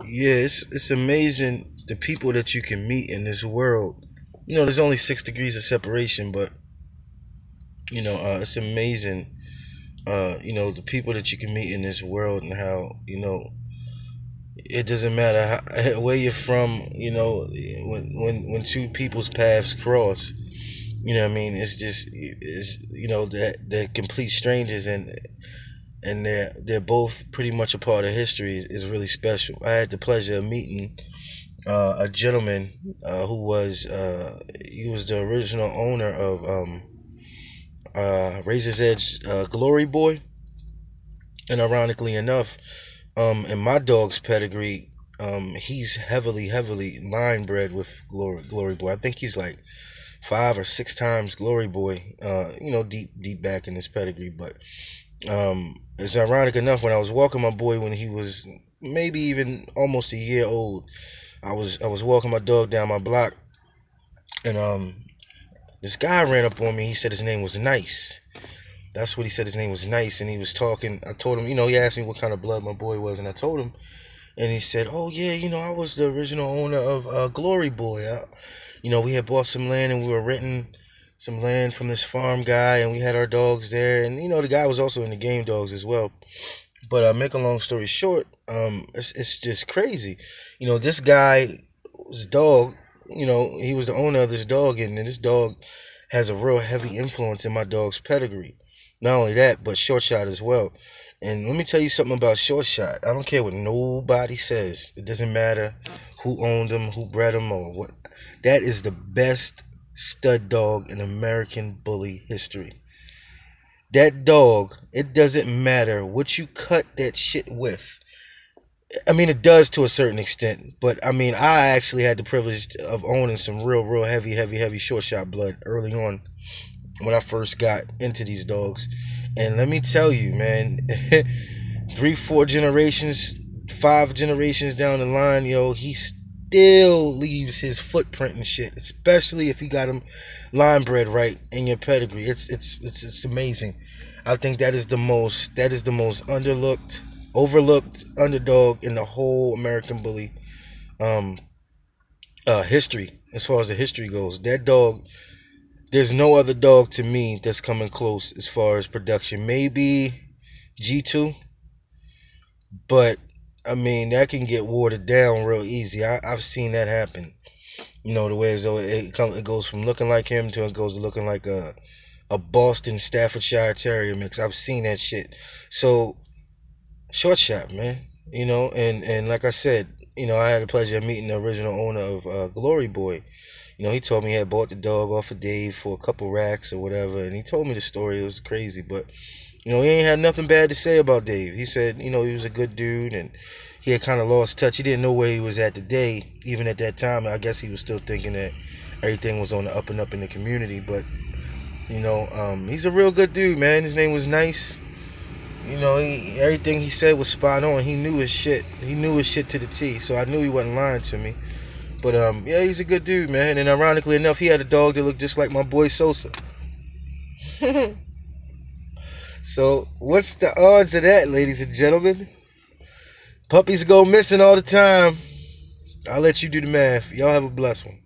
Yeah, it's amazing the people that you can meet in this world. There's only 6 degrees of separation, but it's amazing. The people that you can meet in this world and how it doesn't matter where you're from. When two people's paths cross, what I mean. It's that they're complete strangers and they're both pretty much a part of history is really special. I had the pleasure of meeting a gentleman who was he was the original owner of Razor's Edge Glory Boy, and ironically enough, in my dog's pedigree, he's heavily line bred with Glory Boy. I think he's like 5 or 6 times Glory Boy. Deep back in his pedigree, but it's ironic enough when I was walking my boy when he was maybe even almost a year old. I was walking my dog down my block, and this guy ran up on me. He said his name was Nice. That's what he said. His name was Nice, and he was talking. I told him, he asked me what kind of blood my boy was, and I told him, and he said, "Oh yeah, I was the original owner of Glory Boy. We had bought some land, and we were renting some land from this farm guy, and we had our dogs there, and the guy was also into game dogs as well." But make a long story short, it's just crazy. This guy's dog, he was the owner of this dog, and this dog has a real heavy influence in my dog's pedigree. Not only that, but Short Shot as well. And let me tell you something about Short Shot. I don't care what nobody says. It doesn't matter who owned him, who bred him, or what. That is the best stud dog in American bully history. That dog, it doesn't matter what you cut that shit with. I mean, it does to a certain extent, but I mean, I actually had the privilege of owning some real heavy Short Shot blood early on when I first got into these dogs. And let me tell you, man, 3, 4 generations, 5 generations down the line, he still leaves his footprint and shit. Especially if you got him line bred right in your pedigree. It's amazing. I think that is the most overlooked underdog in the whole American bully um history. As far as the history goes, that dog, there's no other dog to me that's coming close as far as production. Maybe G2, but I mean that can get watered down real easy. I've seen that happen. The way as though it goes from looking like him to it goes to looking like a Boston Staffordshire Terrier mix. I've seen that shit. So Short Shot, man. And like I said, I had the pleasure of meeting the original owner of Glory Boy. He told me he had bought the dog off of Dave for a couple racks or whatever, and he told me the story. It was crazy, but he ain't had nothing bad to say about Dave. He said, he was a good dude, and he had kind of lost touch. He didn't know where he was at today, even at that time. I guess he was still thinking that everything was on the up and up in the community, but he's a real good dude, man. His name was Nice. Everything he said was spot on. He knew his shit. He knew his shit to the T. So I knew he wasn't lying to me. But yeah, he's a good dude, man. And ironically enough, he had a dog that looked just like my boy Sosa. So what's the odds of that, ladies and gentlemen? Puppies go missing all the time. I'll let you do the math. Y'all have a blessed one.